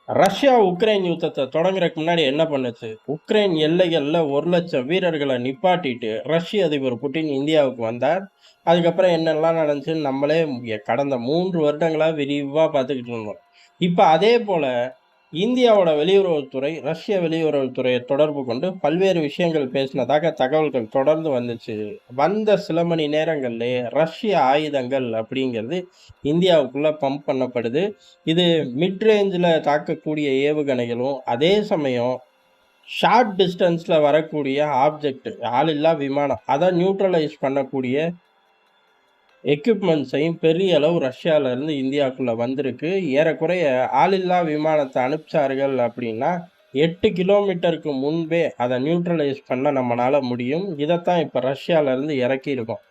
Russia Ukraine யுத்தத்தை தொடங்குறதுக்கு முன்னாடி என்ன பண்ணுச்சு? உக்ரைன் எல்லைகள்ல 1,00,000 வீரர்களை நிப்பாட்டிட்டு ரஷ்ய அதிபர் புட்டின் இந்தியாவுக்கு வந்தார். அதுக்கப்புறம் என்னெல்லாம் நடந்துச்சுன்னு நம்மளே கடந்த 3 வருடங்களா விரிவா பார்த்துக்கிட்டு இருந்தோம். இப்ப அதே போல இந்தியாவோட வெளியுறவுத்துறை ரஷ்ய வெளியுறவுத்துறையை தொடர்பு கொண்டு பல்வேறு விஷயங்கள் பேசினதாக தகவல்கள் தொடர்ந்து வந்துச்சு. வந்த சில மணி நேரங்கள்லயே ரஷ்ய ஆயுதங்கள் அப்படிங்கிறது இந்தியாவுக்குள்ள பம்ப் பண்ணப்படுது. இது மிட் ரேஞ்சில் தாக்கக்கூடிய ஏவுகணைகளும், அதே சமயம் ஷார்ட் டிஸ்டன்ஸ்ல வரக்கூடிய ஆப்ஜெக்ட், ஆளில்லா விமானம், அதை நியூட்ரலைஸ் பண்ணக்கூடிய எக்யூப்மெண்ட்ஸையும் பெரிய அளவு ரஷ்யால இருந்து இந்தியாக்குள்ள வந்திருக்கு. ஏறக்குறைய ஆளில்லா விமானத்தை அனுப்பிச்சார்கள் அப்படின்னா 8 கிலோமீட்டருக்கு முன்பே அதை நியூட்ரலைஸ் பண்ண நம்மளால முடியும். இதைத்தான் இப்ப ரஷ்யால இருந்து இறக்கியிருக்கோம்.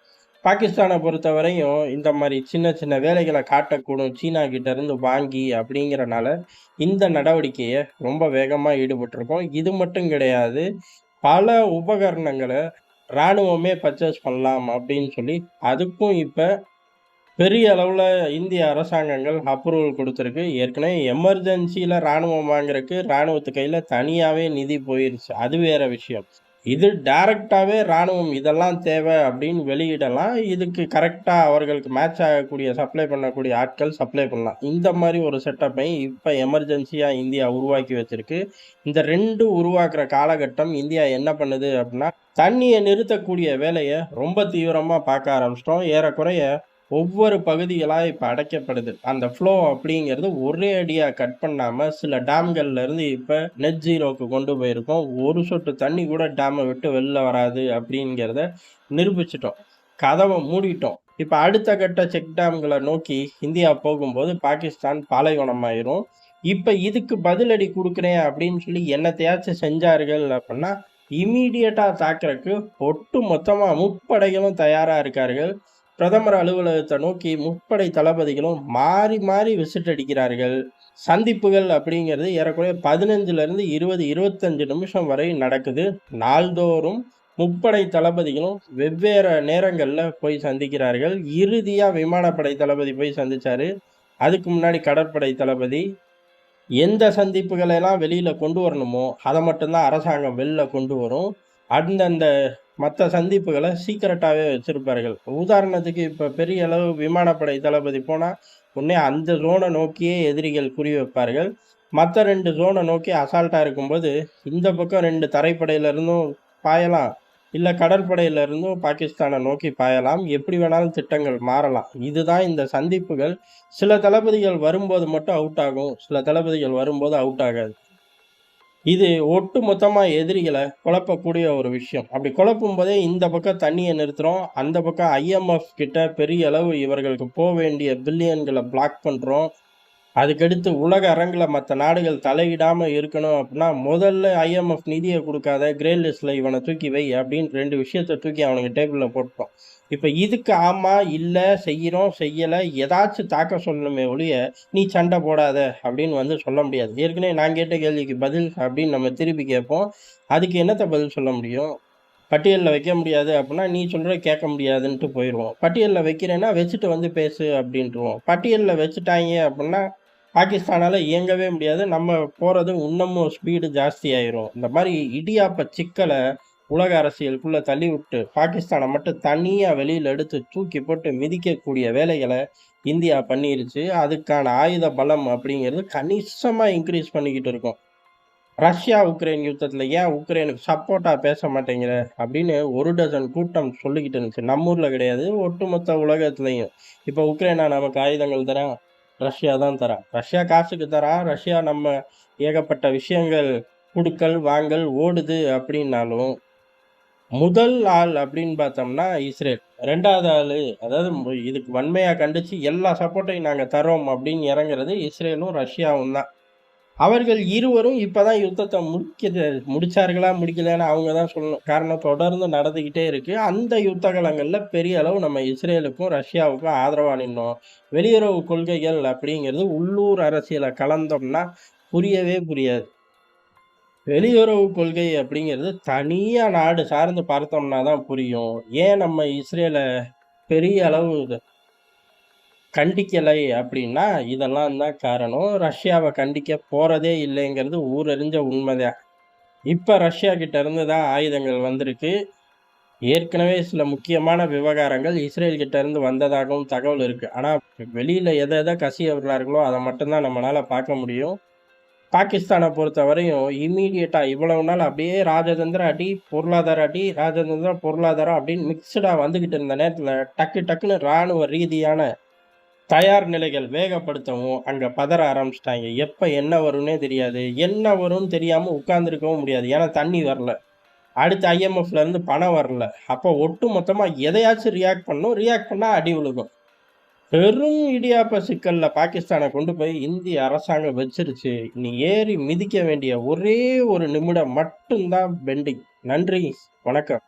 பாகிஸ்தானை பொறுத்தவரையும் இந்த மாதிரி சின்ன சின்ன வேலைகளை காட்டக்கூடும் சீனா கிட்ட இருந்து வாங்கி அப்படிங்கிறனால இந்த நடவடிக்கையை ரொம்ப வேகமா ஈடுபட்டிருக்கோம். இது மட்டும் கிடையாது, பல உபகரணங்களை இராணுவமே பர்ச்சேஸ் பண்ணலாம் அப்படின்னு சொல்லி அதுக்கும் இப்ப பெரிய அளவுல இந்திய அரசாங்கங்கள் அப்ரூவல் கொடுத்துருக்கு. ஏற்கனவே எமர்ஜென்சியில இராணுவம் வாங்குறதுக்கு இராணுவத்து கையில தனியாவே நிதி போயிருச்சு. அது வேற விஷயம். இது டைரக்டாவே இராணுவம் இதெல்லாம் தேவை அப்படின்னு வெளியிடலாம். இதுக்கு கரெக்டா அவர்களுக்கு மேட்ச் ஆகக்கூடிய சப்ளை பண்ணக்கூடிய ஆட்கள் சப்ளை பண்ணலாம். இந்த மாதிரி ஒரு செட்டப்பை இப்ப எமர்ஜென்சியா இந்தியா உருவாக்கி வச்சிருக்கு. இந்த 2 உருவாக்குற காலகட்டம் இந்தியா என்ன பண்ணுது அப்படின்னா, தண்ணியை நிறுத்தக்கூடிய வேலையை ரொம்ப தீவிரமா பார்க்க ஆரம்பிச்சிட்டோம். ஏறக்குறைய ஒவ்வொரு பகுதிகளா இப்ப அடைக்கப்படுது. அந்த ஃப்ளோ அப்படிங்கிறது ஒரே அடியா கட் பண்ணாம சில டேம்கள்ல இருந்து இப்ப நெட் ஜீரோக்கு கொண்டு போயிருக்கோம். ஒரு சொட்டு தண்ணி கூட டேமை விட்டு வெளில வராது அப்படிங்கிறத நிரூபிச்சிட்டோம். கதவை மூடிட்டோம். இப்ப அடுத்த கட்ட செக் டேம்களை நோக்கி இந்தியா போகும்போது பாகிஸ்தான் பாலைவனமாயிரும். இப்ப இதுக்கு பதிலடி கொடுக்குறேன் அப்படின்னு சொல்லி என்னத்தையாச்சும் செஞ்சார்கள் அப்படின்னா, இம்மீடியட்டா தாக்குறதுக்கு ஒட்டு மொத்தமா முப்படைகளும் தயாரா இருக்கார்கள். பிரதமர் அலுவலகத்தை நோக்கி முப்படை தளபதிகளும் மாறி மாறி விசிட் அடிக்கிறார்கள். சந்திப்புகள் அப்படிங்கிறது ஏறக்குறைய 15லிருந்து 20, 25 நிமிஷம் வரை நடக்குது. நாள்தோறும் முப்படை தளபதிகளும் வெவ்வேறு நேரங்கள்ல போய் சந்திக்கிறார்கள். இறுதியா விமானப்படை தளபதி போய் சந்திச்சாரு. அதுக்கு முன்னாடி கடற்படை தளபதி. எந்த சந்திப்புகளை எல்லாம் வெளியில கொண்டு வரணுமோ அதை மட்டும்தான் அரசாங்கம் வெளில கொண்டு வரும். அந்தந்த மற்ற சந்திப்புகளை சீக்கிரட்டாவே வச்சிருப்பார்கள். உதாரணத்துக்கு இப்ப பெரிய அளவு விமானப்படை தளபதி போனா உடனே அந்த ஜோனை நோக்கியே எதிரிகள் குறி வைப்பார்கள். மற்ற 2 ஜோனை நோக்கி அசால்ட்டா இருக்கும்போது இந்த பக்கம் 2 தரைப்படையில இருந்தும் பாயலாம், இல்ல கடற்படையில இருந்தும் பாகிஸ்தானை நோக்கி பாயலாம். எப்படி வேணாலும் திட்டங்கள் மாறலாம். இதுதான் இந்த சந்திப்புகள். சில தளபதிகள் வரும்போது மட்டும் அவுட் ஆகும், சில தளபதிகள் வரும்போது அவுட் ஆகாது. இது ஒட்டு மொத்தமா எதிரிகளை குழப்பக்கூடிய ஒரு விஷயம். அப்படி குழப்பும் போதே இந்த பக்கம் தண்ணியை நிறுத்துறோம், அந்த பக்கம் ஐஎம்எஃப் கிட்ட பெரிய அளவு இவர்களுக்கு போக வேண்டிய பில்லியன்களை பிளாக் பண்றோம். அதுக்கடுத்து உலக அரங்குல மற்ற நாடுகள் தலையிடாம இருக்கணும் அப்படின்னா, முதல்ல ஐஎம்எஃப் நிதியை கொடுக்காத, கிரே லிஸ்ட்ல இவனை தூக்கி வை அப்படின்னு 2 விஷயத்த தூக்கி அவனுக்கு டேபிள்ல போட்டோம். இப்ப இதுக்கு ஆமா, இல்ல, செய்யறோம், செய்யல, ஏதாச்சும் தாக்க சொல்லணுமே ஒழிய, நீ சண்டை போடாத அப்படின்னு வந்து சொல்ல முடியாது. ஏற்கனவே நான் கேட்ட கேள்விக்கு பதில் அப்படின்னு நம்ம திருப்பி கேட்போம். அதுக்கு என்னத்த பதில் சொல்ல முடியும்? பட்டியல்ல வைக்க முடியாது அப்படின்னா, நீ சொல்றத கேட்க முடியாதுன்ட்டு போயிருவோம். பட்டியல்ல வைக்கிறேன்னா வச்சுட்டு வந்து பேசு அப்படின்ட்டுருவோம். பட்டியல்ல வச்சுட்டாய்ங்க அப்படின்னா, பாகிஸ்தானால இயங்கவே முடியாது. நம்ம போறது இன்னமும் ஸ்பீடு ஜாஸ்தி ஆயிரும். இந்த மாரி இடியாப்ப சிக்கல உலக அரசியலுக்குள்ள தள்ளிவிட்டு, பாகிஸ்தானை மட்டும் தனியா வெளியில எடுத்து தூக்கி போட்டு மிதிக்கக்கூடிய வேலைகளை இந்தியா பண்ணிருச்சு. அதுக்கான ஆயுத பலம் அப்படிங்கிறது கணிசமா இன்க்ரீஸ் பண்ணிக்கிட்டு இருக்கோம். ரஷ்யா உக்ரைன் யுத்தத்துல ஏன் உக்ரைனுக்கு சப்போர்ட்டா பேச மாட்டேங்கிற அப்படின்னு 1 டஜன் கூட்டம் சொல்லிக்கிட்டு இருந்துச்சு. நம்ம ஊர்ல கிடையாது, ஒட்டுமொத்த உலகத்திலையும். இப்ப உக்ரைனா நமக்கு ஆயுதங்கள் தரான், ரஷ்யா தான் தரான். ரஷ்யா காசுக்கு தரான், ரஷ்யா நம்ம ஏகப்பட்ட விஷயங்கள் குடுக்கல் வாங்கல் ஓடுது அப்படின்னாலும், முதல் ஆள் அப்படின்னு பார்த்தோம்னா இஸ்ரேல். 2வது ஆளு, அதாவது இதுக்கு வன்மையா கண்டிச்சு எல்லா சப்போர்ட்டையும் நாங்க தர்றோம் அப்படின்னு இறங்குறது இஸ்ரேலும் ரஷ்யாவும் தான். அவர்கள் இருவரும் இப்பதான் யுத்தத்த முடிச்சார்களா, முடிக்கலையான்னு அவங்க தான் சொல்லணும். காரணம் தொடர்ந்து நடந்துகிட்டே இருக்கு. அந்த யுத்த காலங்கள்ல பெரிய அளவு நம்ம இஸ்ரேலுக்கும், ரஷ்யாவுக்கும் ஆதரவா நின்னோம். வெளியுறவு கொள்கைகள் அப்படிங்கிறது உள்ளூர் அரசியல கலந்தோம்னா புரியவே புரியாது. வெளியுறவு கொள்கை அப்படிங்கிறது தனியா நாடு சார்ந்து பார்த்தோம்னா தான் புரியும். ஏன் நம்ம இஸ்ரேல பெரிய அளவு கண்டிக்கலை அப்படின்னா, இதெல்லாம் தான் காரணம். ரஷ்யாவ கண்டிக்க போறதே இல்லைங்கிறது ஊரறிஞ்ச உண்மைதான். இப்ப ரஷ்யா கிட்ட இருந்து தான் ஆயுதங்கள் வந்திருக்கு. ஏற்கனவே சில முக்கியமான விவகாரங்கள் இஸ்ரேல் கிட்ட இருந்து வந்ததாகவும் தகவல் இருக்கு. ஆனா, வெளியில எத எத கசிய விடுறார்களோ, அத மட்டும் தான் நம்மனால பார்க்க முடியும். பாகிஸ்தான பொறுத்தவரையும் இம்மீடியட்டா இவ்வளவு நாள் அப்படியே ராஜதந்திர அடி, பொருளாதார அடி, ராஜதந்திர, பொருளாதாரம் அப்படின்னு மிக்ஸ்டா வந்துகிட்டு இருந்த நேரத்துல, டக்கு டக்குன்னு ராணுவ ரீதியான தயார் நிலைகள் வேகப்படுத்தவும், அங்க பதற ஆரம்பிச்சுட்டாய்ங்க. எப்ப என்ன வரும்னே தெரியாது. என்ன வரும்னு தெரியாம உட்கார்ந்திருக்கவும் முடியாது. ஏன்னா தண்ணி வரல. அடுத்து IMFல இருந்து பணம் வரல. அப்போ ஒட்டு மொத்தமா எதையாச்சும் ரியாக்ட் பண்ணணும். ரியாக்ட் பண்ணா அடி விழுகும். பெரும் இடியாப்ப சிக்கல்ல பாகிஸ்தான கொண்டு போய் இந்திய அரசாங்கம் வச்சிருச்சு. இனி ஏறி மிதிக்க வேண்டிய ஒரே ஒரு நிமிடம் மட்டும் தான் பெண்டிங். நன்றி. வணக்கம்.